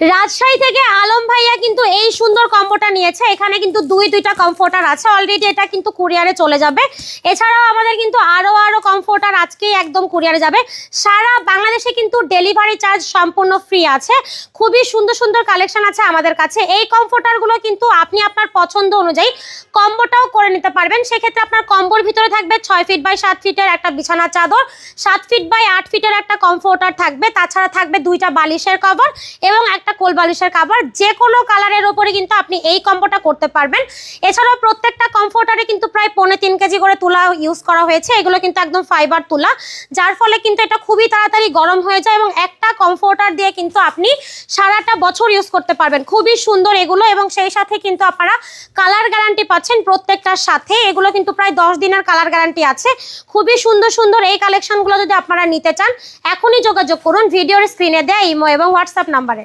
রাজশাহী থেকে আলম ভাইয়া কিন্তু এই সুন্দর কম্বোটা নিয়েছে। এখানে কিন্তু দুইটা কমফোর্টার আছে অলরেডি, এটা কিন্তু কুরিয়ারে চলে যাবে। এছাড়াও আমাদের কিন্তু আরো কমফোর্টার আজকেই একদম কুরিয়ারে যাবে। সারা বাংলাদেশে কিন্তু ডেলিভারি চার্জ সম্পূর্ণ ফ্রি আছে। খুবই সুন্দর কালেকশন আছে আমাদের কাছে। এই কমফোর্টারগুলো কিন্তু আপনি আপনার পছন্দ অনুযায়ী কম্বোটাও করে নিতে পারবেন। সেক্ষেত্রে আপনার কম্বোর ভিতরে থাকবে 6 ফিট বাই 7 ফিটের একটা বিছানা চাদর, 7 ফিট বাই 8 ফিটের একটা কমফোর্টার থাকবে, তাছাড়া থাকবে 2টা বালিশের কভার এবং একটা কোল বালিশের কভার। যে কোনো কালারের ওপরে কিন্তু আপনি এই কম্বোটা করতে পারবেন। এছাড়াও প্রত্যেকটা কমফোর্টারে কিন্তু প্রায় 3.5 কেজি করে তুলা ইউজ করা হয়েছে। এগুলো কিন্তু একদম ফাইবার তুলা, যার ফলে কিন্তু এটা খুবই তাড়াতাড়ি গরম হয়ে যায় এবং একটা কমফোর্টার দিয়ে কিন্তু আপনি সারাটা বছর ইউজ করতে পারবেন। খুবই সুন্দর এগুলো, এবং সেই সাথে কিন্তু আপনারা কালার গ্যারান্টি পাচ্ছেন প্রত্যেকটার সাথে। এগুলো কিন্তু প্রায় 10 দিনের কালার গ্যারান্টি আছে। খুবই সুন্দর এই কালেকশনগুলো যদি আপনারা নিতে চান, এখনই যোগাযোগ করুন ভিডিওর স্ক্রিনে দেয়া ইমো এবং হোয়াটসঅ্যাপ নাম্বারে।